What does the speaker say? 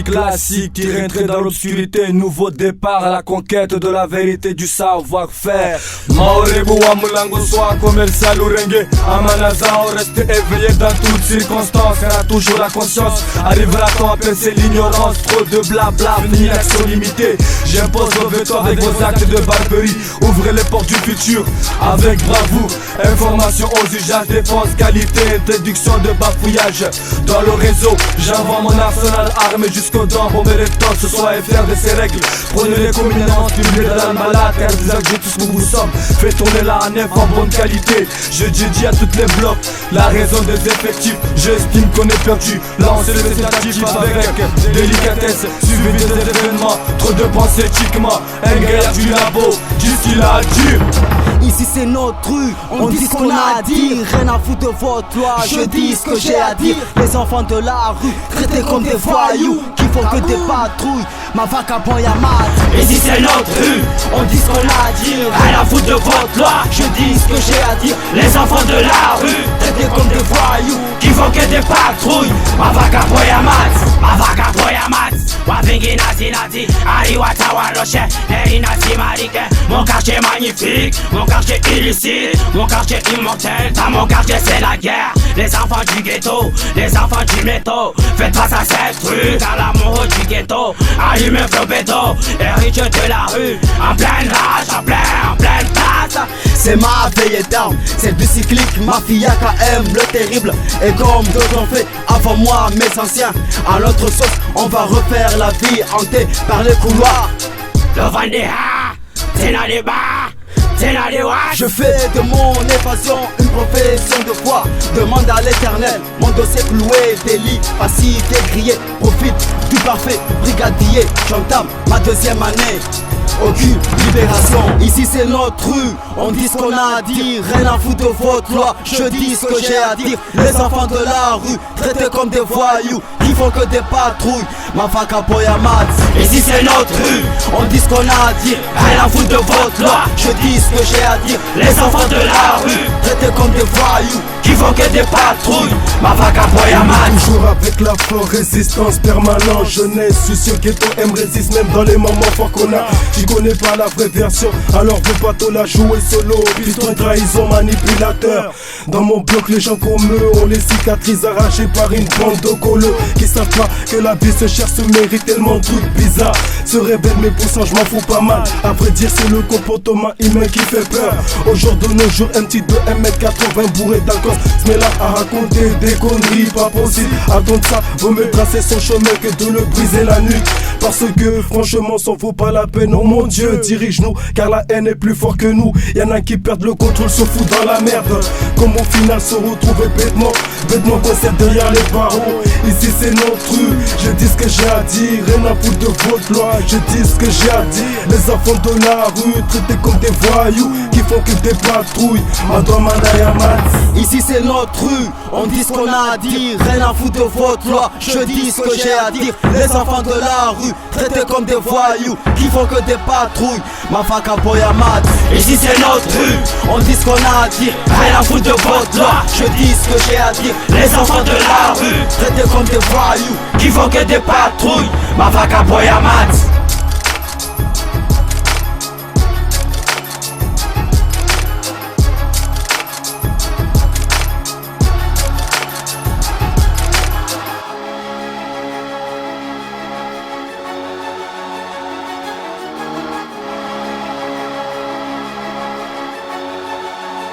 classique, tiré entré dans l'obscurité, nouveau départ à la conquête de la vérité du savoir-faire. Maorebu wa Mulango, soit commercial ou rengue, Amanazao, reste éveillé dans toutes circonstances, car a toujours la conscience, arrivera-t-on à percer l'ignorance, trop de blabla, fini l'action limitée, j'impose vos veto avec vos actes de barberie, ouvrez les portes du futur, avec bravoure, information aux usages, défense, qualité, introduction de bafouillage, dans le réseau, j'envoie mon arsenal armé jusqu'aux dents pour méritant ce soit et faire de ses règles. Prenez les communances du blé de l'almalade, car vous avez tous que vous sommes. Faites tourner la nef en bonne qualité. Je dis à toutes les blocs la raison des effectifs. J'estime qu'on est perdu. Là on se fait tentatif avec délicatesse, suivi des événements. Trop de pensées éthiquement. Un gars du labo, dis ce qu'il a à dire. Ici c'est notre rue, on dit ce qu'on a à dire. Rien à foutre de votre loi, je dis ce que j'ai à dire. Les enfants de la rue, traités comme des voyous, qui font que des patrouilles, ma vagabond y'a mat. Ici c'est notre rue, on dit ce qu'on a à dire. Rien à foutre de votre loi, je dis ce que j'ai à dire. Les enfants de la rue, traités comme des voyous, qui font que des patrouilles, ma vagabond y'a mat. Ma vagabond y'a mat. Wavingi nati nati, ariwata waroshe, nerinati marike. Mon quartier magnifique, mon quartier illicite, mon quartier immortel. Dans mon quartier c'est la guerre. Les enfants du ghetto, les enfants du métaux. Faites face à cette rue, car l'amour du ghetto allume un feu béton, héritier de la rue. En pleine rage, en pleine place. C'est ma veille d'armes, c'est du cyclique, mafia KM, le terrible. Et comme d'autres ont fait avant moi, mes anciens, à l'autre sauce, on va refaire la vie hantée par les couloirs. Le Vendéa, t'es dans les bars. Je fais de mon évasion une profession de foi. Demande à l'éternel, mon dossier cloué, délit, passif et grillé. Profite du parfait brigadier, j'entame ma deuxième année. Aucune libération, ici c'est notre rue, on dit ce qu'on a à dire. Rien à foutre de votre loi, je dis ce que j'ai à dire. Les enfants de la rue, traités comme des voyous, qui font que des patrouilles, ma vagabond y'a mat. Ici c'est notre rue, on dit ce qu'on a à dire. Rien à foutre de votre loi, je dis ce que j'ai à dire. Les enfants de la rue, traités comme des voyous, qui font que des patrouilles, ma vagabond y'a mat. Toujours avec la forte résistance permanente. Jeunesse, soucieux, ghetto, M résiste même dans les moments forts qu'on a. Tu connais pas la vraie version, alors veux pas te la jouer solo. Piston, trahison, manipulateur. Dans mon bloc, les gens comme eux ont les cicatrices arrachées par une bande de colleux qui savent pas que la vie se cherche, se mérite tellement de trucs bizarres. Se révèle mes poussants, je m'en fous pas mal. À vrai dire, c'est le comportement humain qui fait peur. Au jour de nos jours, un petit de 1m80 bourré d'alcool se met là à raconter des conneries pas possibles. À contre ça, vaut mieux tracer son chemin que de le briser la nuque. Parce que franchement, ça vaut pas la peine. Oh mon Dieu, dirige-nous, car la haine est plus fort que nous. Y'en a qui perdent le contrôle, se foutent dans la merde. Comme au final se retrouver bêtement coincé derrière les barreaux. Ici c'est notre rue, je dis ce que j'ai à dire. Rien à foutre de votre loi, je dis ce que j'ai à dire. Les enfants de la rue, traités comme des voyous, qui font que des patrouilles, Madame Anayamat. Ici c'est notre rue, on dit ce qu'on a à dire. Rien à foutre de votre loi, je dis ce que j'ai à dire. Les enfants de la rue, traités comme des voyous, qui font que des patrouilles, ma vagabond y'a mat. Ici c'est notre rue, on dit ce qu'on a à dire. Rien à foutre de votre loi, je dis ce que j'ai à dire. Les enfants de la rue, traités comme des voyous, qui font que des patrouilles, ma vagabond y'a mat.